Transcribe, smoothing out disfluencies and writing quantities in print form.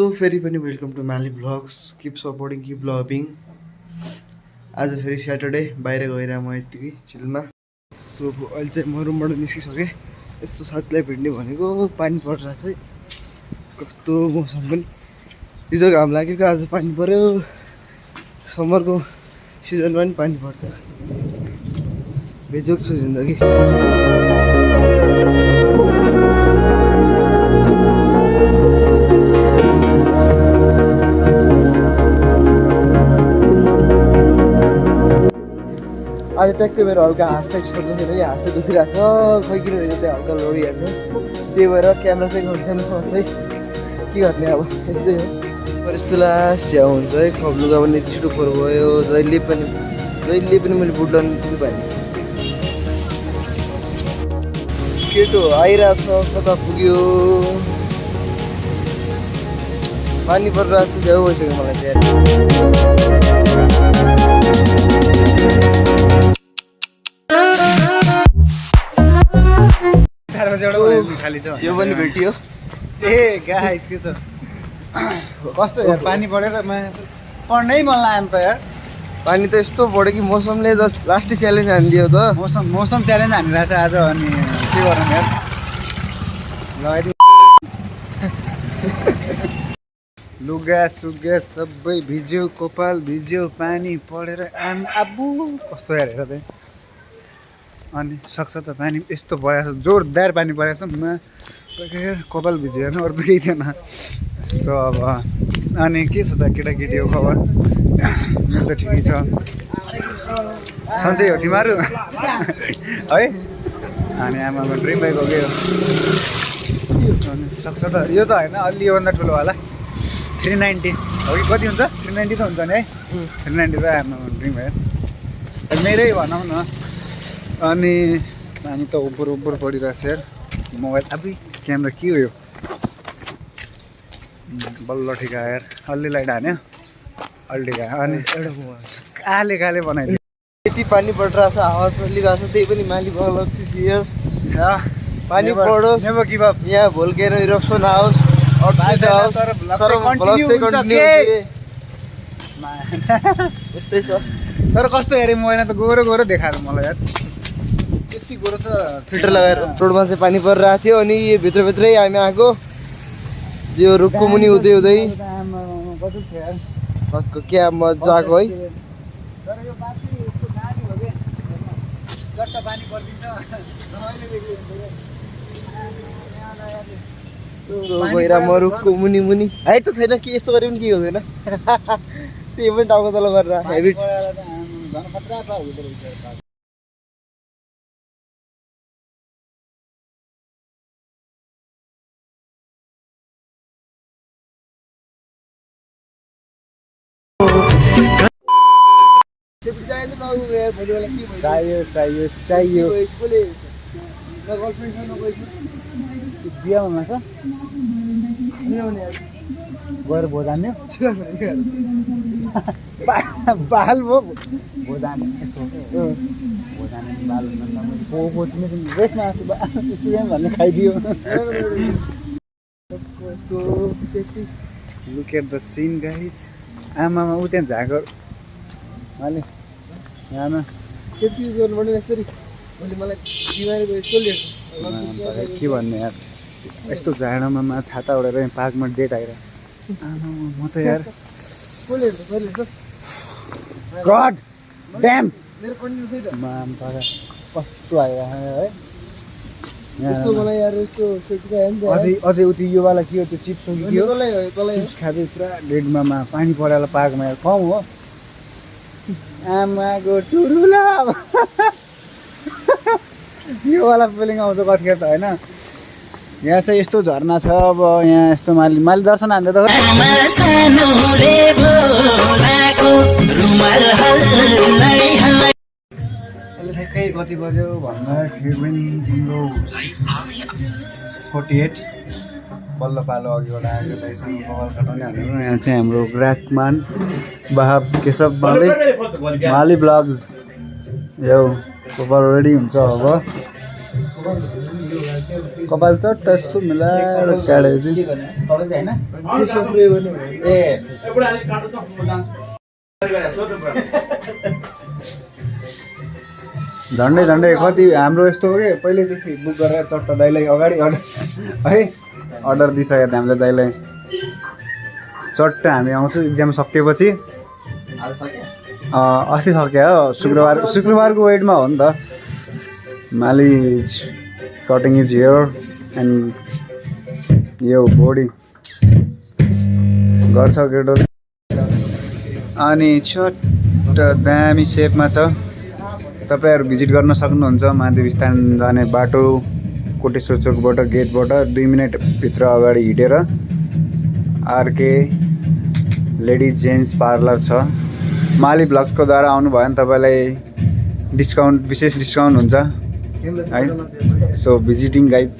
So फेरि पनि welcome to Mali vlogs. Keep supporting, keep loving. आज फेरि स्याटरडे बाहिर गएर म यत्तिकै चिलमा. सो अहिले चाहिँ म रुमबाट निस्किसकेँ. यस्तो साथीलाई भेट्ने भनेको पानी परिरहेको छ. कस्तो मौसम पनि. हिजो घाम लागेको, आज पानी पऱ्यो. समरको सिजनमा पनि पानी पर्छ. बेजोग छु जिन्दगी. आज ट्याक्कै मेरो हल्का हात चाहिँ छोड्दैन, कि हात चाहिँ दुखिरहेको छ. खै किन रहेछ त्यहाँ हल्का लडिहाल्छ. त्यही भएर क्यामेरा चाहिँ खोल्छन् चाहिँ के गर्ने अब. यस्तै हो. तर यस्तो लास्ट झ्याउ हुन्छ है. खप्लुगा पनि छिटो फोहोर भयो. जहिले पनि मैले बुट लाउनु पनि पाएँ. केटो आइरहेको छ, कता पुग्यो. पानी परिरहेको छ, झ्याउ भइसक्यो मलाई चाहिँ. यो पनि भेटियो. ए गाइस के त कस्तो यार पानी परेर पढ्नै मन लाग्यो नि त यार. पानी त यस्तो बढ्यो कि मौसमले त लास्टै च्यालेन्ज हानिदियो त. मौसम च्यालेन्ज हानिरहेको छ आज. अनि के गरौँ यार, लगाइदिउँ. लुगा सुगा सबै भिज्यो, कपाल भिज्यो, पानी परेर आबु कस्तो यार हेर त. अनि सक्छ त पानी यस्तो परेको छ, जोरदार पानी परेको छ. कपाल भिज्यो हेर्नु, अरू त केही थिएन. सो अब अनि के छ त केटाकेटीको खबर? मेरो त ठिकै छ. सन्चै हो तिमीहरू है? अनि आमाको ड्रिम बाइक हो क्या. अनि सक्छ त यो त होइन, अलि योभन्दा ठुलो होला. 390 हो कि कति हुन्छ? 390 त हुन्छ नि है. 390 त आमाको ड्रिम बाइक मेरै भनौँ न. अनि पानी त उपर पडिरहेको छ यार. मोबाइल आफै क्यामेरा के हो यो? बल्ल ठिका यार. अलि लाइट हान्यो, अलि ठिका. अनि काले बनाइदियो. यति पानी परिरहेको छ, हावा चलिरहेको छ. त्यही पनि माली भ्लग हियर. पानी परोस्, नेभर गिभ अप. यहाँ भोल्केनो इरप्सन आओस्, यस्तै छ. तर कस्तो हेरेँ म होइन त गोरो देखाएर मलाई यार. यति गोरो त फिल्टर लगाएर रोडमा चाहिँ पानी परिरहेको थियो. अनि यो भित्रभित्रै हामी आएको. यो रुखको मुनि हुँदै क्या मजाको है. गएर म रुखको मुनि हाइट त छैन कि, यस्तो गरे पनि के हुँदैन. त्यही पनि टाउको तल गरेर हेबिट. चाहियो बिहामा छ गएर भोजान्यो बाल भोजाने रेसमा स्टुडेन्ट भन्ने खाइदियो. Look at the scene guys. आमामा उ त्यहाँ झाएको अहिले यहाँ सेफ्टी युज गर्नुपर्ने. यसरी मैले मलाई बिमारी भयो यसको लिएको. के भन्ने यार, यस्तो जाडोमा छाता उडेर पार्कमा डेट आएर म त यार गड ड्याम कस्तो आइरहेको है. अझै उति योवाला के हो त्यो चिप्स हो कि के हो, चिप्स खाँदै पुरा डेडमा पानी परेर पार्कमा यार. कम हो आमाको टुरुला. योवाला फिलिङ आउँछ कतिखेर त होइन. यहाँ चाहिँ यस्तो झरना छ. अब यहाँ यस्तो माली दर्शन हान्दै त ठ्याक्कै कति बज्यो भन्दा 6:48 बल्ल पालो अघिबाट आएको दाइसँग कपाल कटाउने हालेर. यहाँ चाहिँ हाम्रो ग्राहकमान बाहब केशव माली भ्लग्स यो कपाल रेडी हुन्छ अब. कपाल चट्ट यसो मिलाएर काटेपछि झन्डै झन्डै कति हाम्रो यस्तो हो कि पहिल्यैदेखि बुक गरेर चट्ट दाइलाई अगाडि अर्डर दिइसकेको थियो हामीले दाइलाई चट्ट हामी आउँछौँ इक्जाम सकेपछि अस्ति सक्यो हो शुक्रबारको वेटमा हो नि त Molly is cutting is here and यो बडी गर्छ केटो अनि छोट दामी सेपमा छ तपाईँहरू भिजिट गर्न सक्नुहुन्छ महादेव स्थान जाने बाटो कोटेश्वर चोकबाट गेटबाट 2 मिनटभित्र अगाडि हिँडेर आरके लेडिज जेन्ट्स पार्लर छ माली ब्लग्सको द्वारा आउनुभयो भने तपाईँलाई विशेष डिस्काउन्ट हुन्छ है सो भिजिटिङ गाइड